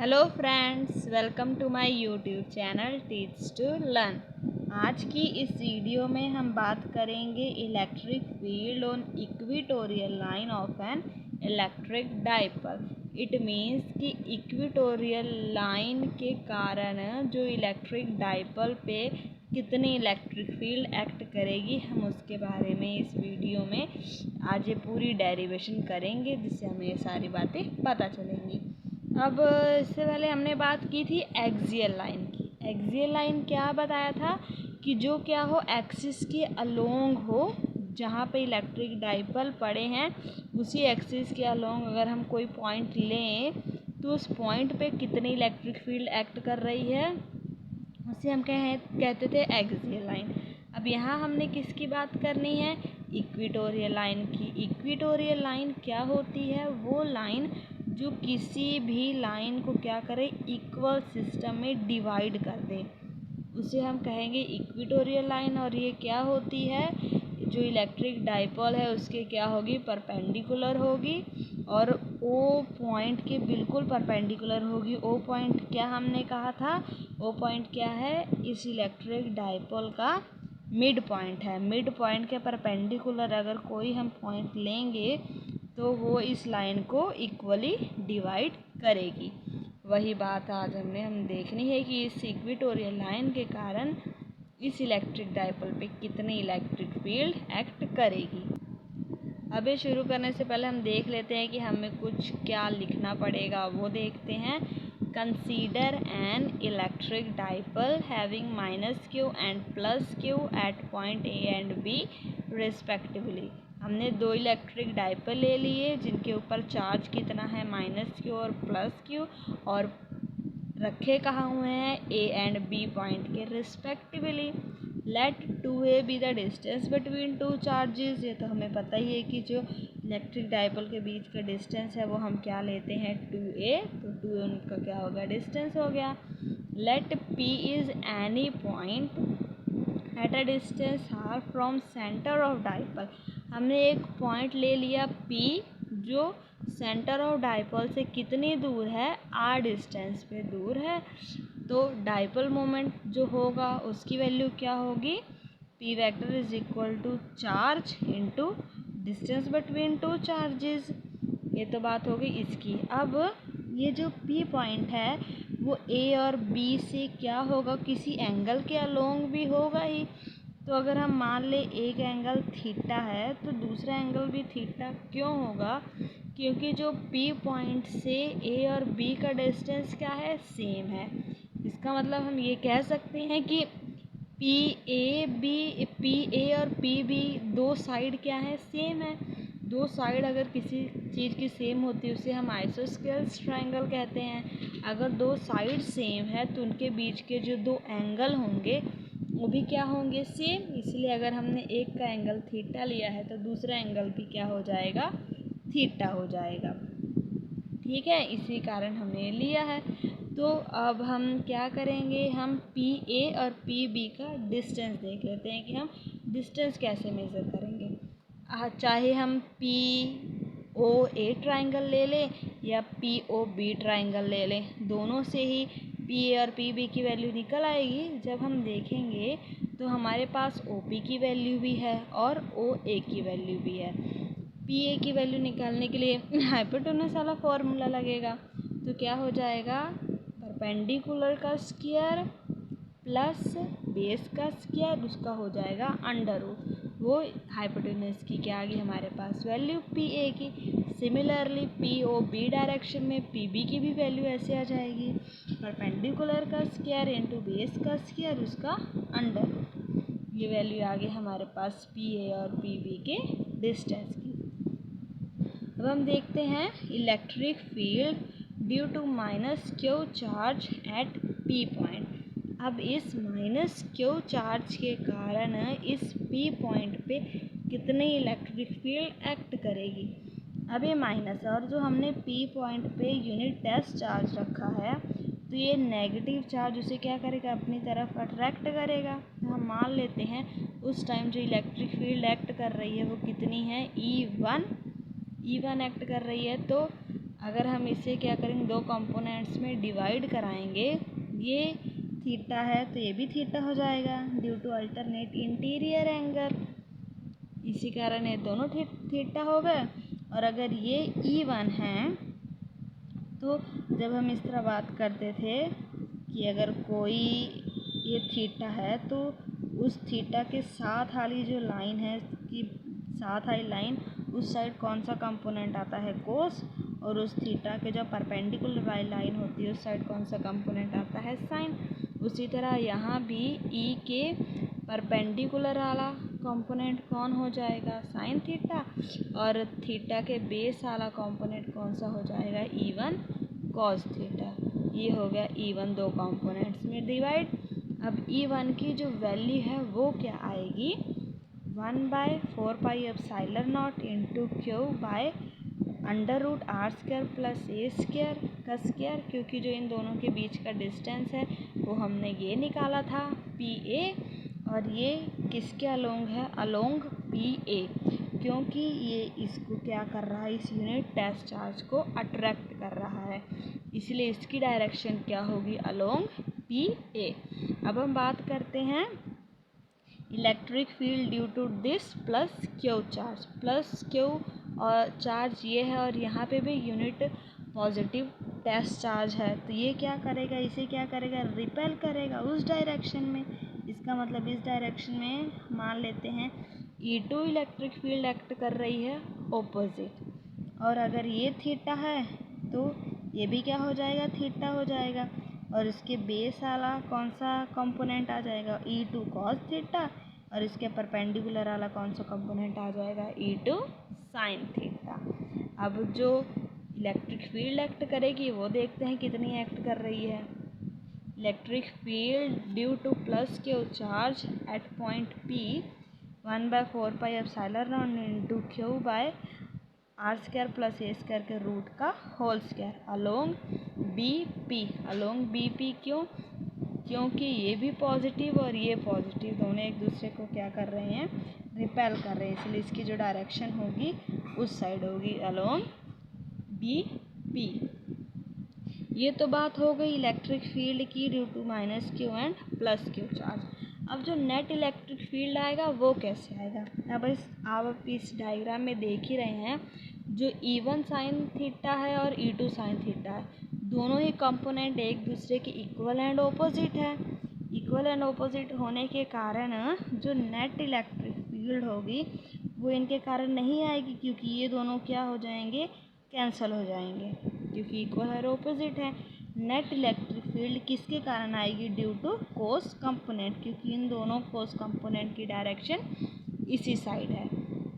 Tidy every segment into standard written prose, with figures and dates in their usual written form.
Hello friends, welcome to my YouTube channel teach to learn. आज की इस video में हम बात करेंगे electric field on equatorial line of an electric dipole. It means कि इक्वेटोरियल लाइन के कारण जो इलेक्ट्रिक डाइपोल पे कितनी इलेक्ट्रिक फील्ड एक्ट करेगी, हम उसके बारे में इस वीडियो में आज ये पूरी डेरिवेशन करेंगे, जिससे हमें ये सारी बातें पता चलेंगी। अब इससे पहले हमने बात की थी एक्सियल लाइन की। एक्सियल लाइन क्या बताया था कि जो क्या हो, एक्सिस के अलोंग हो, जहाँ पे इलेक्ट्रिक डाइपोल पड़े हैं उसी एक्सिस के अलोंग अगर हम कोई पॉइंट लें तो उस पॉइंट पे कितनी इलेक्ट्रिक फील्ड एक्ट कर रही है, उसे हम कहते थे एक्सियल लाइन। अब यहाँ हमने किसकी बात करनी है? इक्वेटोरियल लाइन की। इक्वेटोरियल लाइन क्या होती है? वो लाइन जो किसी भी लाइन को क्या करे, इक्वल सिस्टम में डिवाइड कर दे, उसे हम कहेंगे इक्वेटोरियल लाइन। और ये क्या होती है? जो इलेक्ट्रिक डाइपोल है उसके क्या होगी, परपेंडिकुलर होगी और ओ पॉइंट के बिल्कुल परपेंडिकुलर होगी। ओ पॉइंट क्या हमने कहा था? ओ पॉइंट क्या है? इस इलेक्ट्रिक डाइपोल का मिड पॉइंट है। मिड पॉइंट के परपेंडिकुलर अगर कोई हम पॉइंट लेंगे तो वो इस लाइन को इक्वली डिवाइड करेगी। वही बात आज हम देखनी है कि इस इक्वेटोरियल लाइन के कारण इस इलेक्ट्रिक डाइपोल पे कितनी इलेक्ट्रिक फील्ड एक्ट करेगी। अब ये शुरू करने से पहले हम देख लेते हैं कि हमें कुछ क्या लिखना पड़ेगा, वो देखते हैं। Consider an electric dipole having -q and +q at point A and B respectively. हमने दो इलेक्ट्रिक डाइपोल ले लिए जिनके ऊपर चार्ज कितना है, -q और +q, और रखे कहाँ हुए हैं, ए एंड बी पॉइंट के respectively. Let 2a B the distance between two charges. ये तो हमें पता ही है कि जो इलेक्ट्रिक डाइपोल के बीच का डिस्टेंस है वो हम क्या लेते हैं, 2a। तो 2a उनका क्या होगा, डिस्टेंस हो गया। Let p is any point at a distance r from centre of dipole. हमने एक पॉइंट ले लिया p जो सेंटर ऑफ डाइपोल से कितनी दूर है, r डिस्टेंस पे दूर है। तो डाइपोल मोमेंट जो होगा उसकी वैल्यू क्या होगी, p vector is equal to charge into distance between two charges. ये तो बात हो गई इसकी। अब ये जो p पॉइंट है वो a और b से क्या होगा, किसी एंगल के अलोंग भी होगा ही। तो अगर हम मान ले एक एंगल थीटा है तो दूसरा एंगल भी थीटा क्यों होगा, क्योंकि जो P पॉइंट से A और B का डिस्टेंस क्या है, सेम है। इसका मतलब हम ये कह सकते हैं कि PA और PB दो साइड क्या है, सेम है। दो साइड अगर किसी चीज़ की सेम होती है उसे हम आइसोस्केल्स ट्रायंगल कहते हैं। अगर दो साइड सेम है तो उनके बीच के जो दो एंगल होंगे वो भी क्या होंगे, सेम। इसलिए अगर हमने एक का एंगल थीटा लिया है तो दूसरा एंगल भी क्या हो जाएगा, थीटा हो जाएगा। ठीक है, इसी कारण हमने लिया है। तो अब हम क्या करेंगे, हम PA और PB का डिस्टेंस देख लेते हैं कि हम डिस्टेंस कैसे मेज़र करेंगे। चाहे हम POA ट्रायंगल ले लें या POB ट्रायंगल ले लें, दोनों से ही PA और PB की वैल्यू निकल आएगी। जब हम देखेंगे तो हमारे पास OP की वैल्यू भी है और OA की वैल्यू भी है। PA की वैल्यू निकालने के लिए हाइपोटेन्यूज वाला फॉर्मूला लगेगा। तो क्या हो जाएगा, परपेंडिकुलर का स्क्वायर प्लस बेस का स्क्वायर, उसका हो जाएगा अंडर रूट। वो हाइपोटेन्यूज की क्या आ गई हमारे पास, वैल्यू PA की। सिमिलरली POB डायरेक्शन में PB की भी वैल्यू ऐसे आ जाएगी, परपेंडिकुलर का स्क्वायर इंटू बेस का स्क्वायर, उसका अंडर रूट। ये वैल्यू आ गई हमारे पास PA और PB के डिस्टेंस की। अब हम देखते हैं electric field due to -q charge at P point. अब इस -q चार्ज के कारण इस P पॉइंट पे कितनी इलेक्ट्रिक फील्ड एक्ट करेगी। अब ये माइनस है और जो हमने P पॉइंट पे यूनिट टेस्ट चार्ज रखा है तो ये नेगेटिव चार्ज उसे क्या करेगा, अपनी तरफ अट्रैक्ट करेगा। तो हम मान लेते हैं उस टाइम जो इलेक्ट्रिक फील्ड एक्ट कर रही है वो कितनी है, E1 एक्ट कर रही है। तो अगर हम इसे क्या करेंगे, दो कंपोनेंट्स में डिवाइड कराएंगे, ये थीटा है तो ये भी थीटा हो जाएगा due to alternate interior angle, इसी कारण ये दोनों थीटा हो गए। और अगर ये E1 है तो जब हम इस तरह बात करते थे कि अगर कोई ये थीटा है तो उस थीटा के साथ वाली जो लाइन है कि साथ वाली लाइन उस साइड कौन सा कंपोनेंट आता है, कोस, और उस थीटा के जो परपेंडिकुलर वाली लाइन होती है उस साइड कौन सा कंपोनेंट आता है, साइन। उसी तरह यहाँ भी ई के परपेंडिकुलर वाला कंपोनेंट कौन हो जाएगा, साइन थीटा, और थीटा के बेस वाला कंपोनेंट कौन सा हो जाएगा, E1 कॉस थीटा। ये हो गया E1 दो कंपोनेंट्स में डिवाइड। अब E1 की जो वैल्यू है वो क्या आएगी, 1/4πε0 into q by √r² plus a² का स्क्वायर, क्योंकि जो इन दोनों के बीच का डिस्टेंस है वो हमने ये निकाला था PA, और ये किसके अलोंग है, अलोंग PA, क्योंकि ये इसको क्या कर रहा है, इस यूनिट टेस्ट चार्ज को अट्रैक्ट कर रहा है, इसलिए इसकी डायरेक्शन क्या होगी, अलोंग PA। अब हम बात करते हैं electric field due to this plus q charge, plus q और चार्ज ये है और यहाँ पे भी यूनिट पॉजिटिव टेस्ट चार्ज है, तो ये क्या करेगा, इसे क्या करेगा, रिपेल करेगा उस डायरेक्शन में। इसका मतलब इस डायरेक्शन में मान लेते हैं E2 इलेक्ट्रिक फील्ड एक्ट कर रही है ऑपोजिट, और अगर ये थीटा है तो ये भी क्या हो जाएगा, थीटा हो जाएगा, और इसके बेस वाला कौन सा कंपोनेंट आ जाएगा, E2 कॉस थीटा, और इसके परपेंडिकुलर वाला कौन सा कंपोनेंट आ जाएगा, E2 साइन थीटा। अब जो इलेक्ट्रिक फील्ड एक्ट करेगी वो देखते हैं कितनी एक्ट कर रही है। Electric field due to plus q charge at point P 1/4πε0 into q by r² plus a² के रूट का whole square along BP, along BP क्यों, क्योंकि ये भी पॉजिटिव और ये पॉजिटिव दोनों एक दूसरे को क्या कर रहे हैं, रिपेल कर रहे हैं, इसलिए इसकी जो डायरेक्शन होगी उस साइड होगी अलोंग BP। ये तो बात हो गई इलेक्ट्रिक फील्ड की due to minus q and plus q charge. अब जो नेट इलेक्ट्रिक फील्ड आएगा वो कैसे आएगा, अब आप इस डायग्राम में देख ही रहे हैं, जो E1 साइन थीटा है और E2 साइन थीटा है, दोनों ही कंपोनेंट एक दूसरे के इक्वल एंड ऑपोजिट है। इक्वल एंड ऑपोजिट होने के कारण जो नेट इलेक्ट्रिक फील्ड होगी वो इनके कारण नहीं आएगी, क्योंकि ये दोनों क्या हो जाएंगे, कैंसिल हो जाएंगे, क्योंकि इक्वल और ऑपोजिट है। नेट इलेक्ट्रिक फील्ड किसके कारण आएगी, ड्यू टू कोस कंपोनेंट, क्योंकि इन दोनों कोस कंपोनेंट की डायरेक्शन इसी साइड है।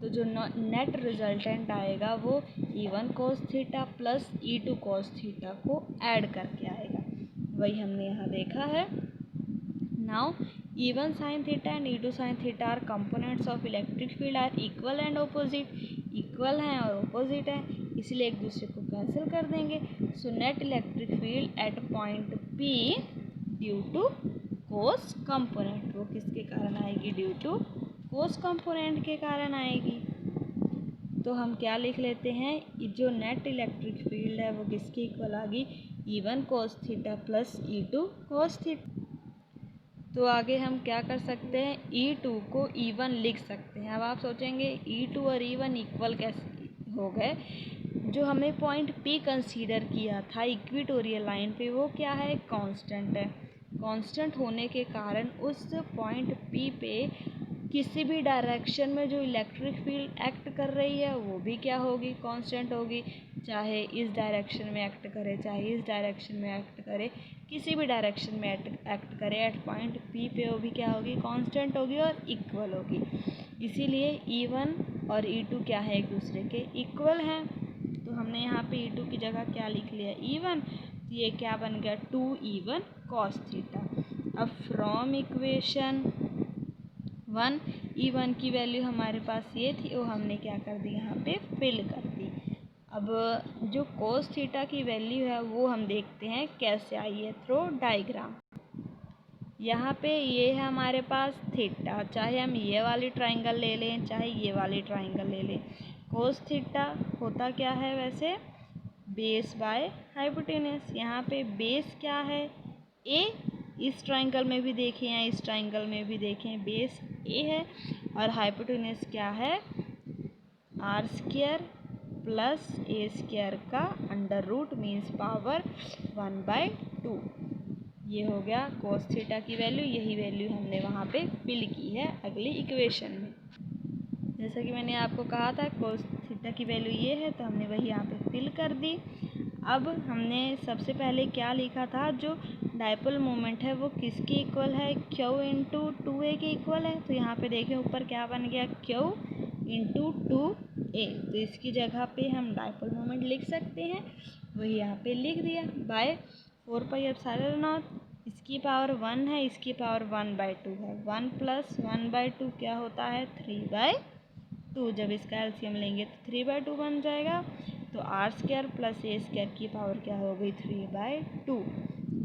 तो जो नेट रिजल्टेंट आएगा वो E1 cos theta plus E2 cos theta को ऐड करके आएगा, वही हमने यहाँ देखा है। Now E1 sin theta and E2 sin theta are components of electric field are equal and opposite, equal हैं और ऑपोजिट हैं, इसलिए एक दूसरे को कैंसिल कर देंगे। So net electric field at point P due to cos component, वो किसके कारण आएगी, ड्यू टू कोस कंपोनेंट के कारण आएगी। तो हम क्या लिख लेते हैं, जो नेट इलेक्ट्रिक फील्ड है वो किसके इक्वल आ गई, E1 cos theta plus E2 cos theta. तो आगे हम क्या कर सकते हैं, E2 को E1 लिख सकते हैं। अब आप सोचेंगे E2 और E1 इक्वल कैसे हो गए, जो हमें पॉइंट P कंसीडर किया था इक्वेटोरियल लाइन पे वो क्या है, कांस्टेंट है। कांस्टेंट होने के कारण उस पॉइंट P पे किसी भी डायरेक्शन में जो इलेक्ट्रिक फील्ड एक्ट कर रही है वो भी क्या होगी, कांस्टेंट होगी, चाहे इस डायरेक्शन में एक्ट करे चाहे इस डायरेक्शन में एक्ट करे, किसी भी डायरेक्शन में एक्ट करे एट पॉइंट P पे वो भी क्या होगी, कांस्टेंट होगी और इक्वल होगी। इसीलिए E1 और E2 क्या है, एक दूसरे के इक्वल हैं। तो हमने यहाँ पे E2 की जगह क्या लिख लिया, E1, तो ये क्या बन गया 2E1 cos थीटा। अब फ्रॉम इक्वेशन 1 E1 की वैल्यू हमारे पास ये थी, वो हमने क्या कर दी, यहाँ पे फिल कर दी। अब जो कोस थीटा की वैल्यू है वो हम देखते हैं कैसे आई है, थ्रू डायग्राम। यहाँ पे ये है हमारे पास थीटा, चाहे हम ये वाली ट्राइंगल ले लें चाहे ये वाली ट्राइंगल ले लें। कोस थीटा होता क्या है वैसे, बेस बाय हाइपोटेनस। यहाँ पे बेस क्या है, ए। इस ट्राइंगल में भी देखें या इस ट्राइंगल में भी देखें, बेस ए है और हाइपोटेनस क्या है, r square plus a square का अंडर रूट मीन्स पावर 1/2। ये हो गया कोस थीटा की वैल्यू। यही वैल्यू हमने वहाँ पे फिल की है अगली इक्वेशन में। जैसा कि मैंने आपको कहा था कोस थीटा की वैल्यू ये है, तो हमने वही यहाँ पे फिल कर दी। अब हमने सबसे पहले क्या लिखा था, जो डाइपोल मोमेंट है वो किसके इक्वल है, Q इंटू 2A के इक्वल है। तो यहाँ पे देखें ऊपर क्या बन गया, Q इंटू 2A। तो इसकी जगह पे हम डाइपोल मोमेंट लिख सकते हैं, वही यहाँ पे लिख दिया, बाय 4πε0। इसकी पावर 1 है, इसकी पावर 1/2 है। 1 + 1/2 क्या होता है, 3/2। जब इसका एलसीएम लेंगे तो 3/2 बन जाएगा। तो r square plus a square की पावर क्या हो गई, 3/2।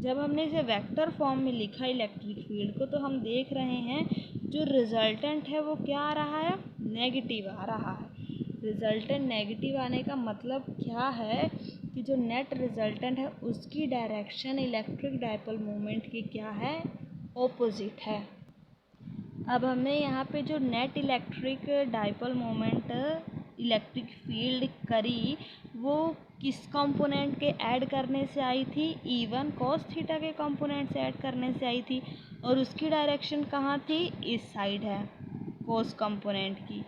जब हमने इसे वेक्टर फॉर्म में लिखा इलेक्ट्रिक फील्ड को, तो हम देख रहे हैं जो रिजल्टेंट है वो क्या आ रहा है, नेगेटिव आ रहा है। रिजल्टेंट नेगेटिव आने का मतलब क्या है कि जो नेट रिजल्टेंट है उसकी डायरेक्शन इलेक्ट्रिक डाइपोल मोमेंट की क्या है, ऑपोजिट है। अब हमने यहाँ पे जो net electric dipole moment electric field करी, वो किस कंपोनेंट के ऐड करने से आई थी, E1 cos थीटा के कंपोनेंट से ऐड करने से आई थी। और उसकी डायरेक्शन कहाँ थी, इस साइड है कोस कंपोनेंट की।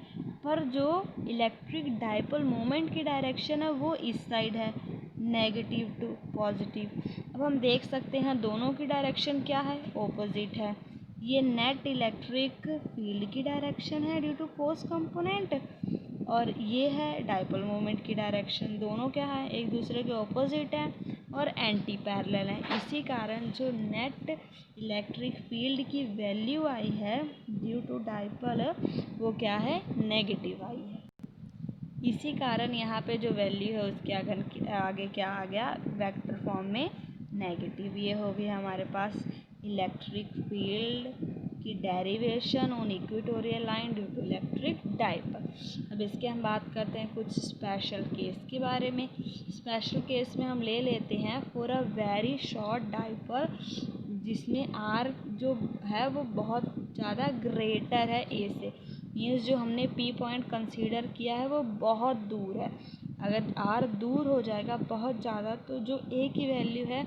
पर जो इलेक्ट्रिक डाइपोल मोमेंट की डायरेक्शन है वो इस साइड है, नेगेटिव टू पॉजिटिव। अब हम देख सकते हैं दोनों की डायरेक्शन क्या है, ऑपोजिट है। ये नेट इलेक्ट्रिक फील्ड की डायरेक्शन है ड्यू टू कोस कंपोनेंट, और ये है डाइपोल मोमेंट की डायरेक्शन। दोनों क्या है, एक दूसरे के ऑपोजिट हैं और एंटी पैरेलल हैं। इसी कारण जो नेट इलेक्ट्रिक फील्ड की वैल्यू आई है ड्यू टू डाइपोल, वो क्या है, नेगेटिव आई है। इसी कारण यहाँ पे जो वैल्यू है उसके आगे क्या आ गया, वेक्टर फॉर्म में नेगेटिव। ये हो गया हमारे पास इलेक्ट्रिक फील्ड की derivation on equatorial line due to electric dipole. अब इसके हम बात करते हैं कुछ स्पेशल केस के बारे में। स्पेशल केस में हम ले लेते हैं for a very short dipole, जिसमें आर जो है वो बहुत ज़्यादा ग्रेटर है ए से, मीन्स जो हमने पी पॉइंट कंसीडर किया है वो बहुत दूर है। अगर आर दूर हो जाएगा बहुत ज़्यादा, तो जो ए की वैल्यू है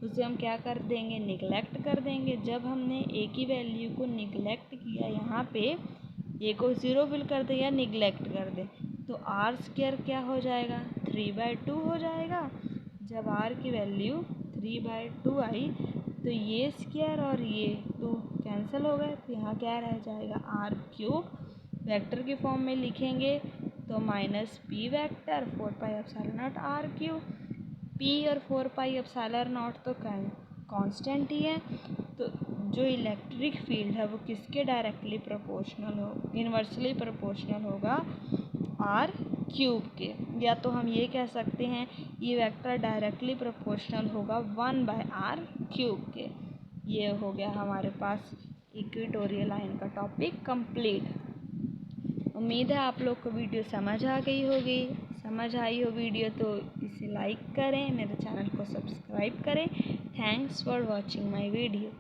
उसे हम क्या कर देंगे, निगलेक्ट कर देंगे। जब हमने ए की वैल्यू को निगलेक्ट किया, यहाँ पे ए को 0 फिल कर दे या निगलेक्ट कर दे, तो आर स्क्वायर क्या हो जाएगा, 3/2 हो जाएगा। जब आर की वैल्यू 3/2 आई तो ये स्क्वायर और ये 2 कैंसिल हो गए, तो यहाँ क्या रह जाएगा, r3। वेक्टर की फॉर्म में लिखेंगे तो -p वेक्टर 4πε0 r3। p और 4πε0 तो कांस्टेंट ही है। तो जो इलेक्ट्रिक फील्ड है वो किसके डायरेक्टली प्रोपोर्शनल हो, इन्वर्सली प्रोपोर्शनल होगा r³ के। या तो हम ये कह सकते हैं ये वेक्टर डायरेक्टली प्रोपोर्शनल होगा 1/r³ के। ये हो गया हमारे पास इक्वेटोरियल लाइन का टॉपिक कंप्लीट। उम्मीद है आप लोग को वीडियो समझ आ गई होगी। समझ आई हो वीडियो तो इसे लाइक करें, मेरे चैनल को सब्सक्राइब करें। Thanks for watching my video.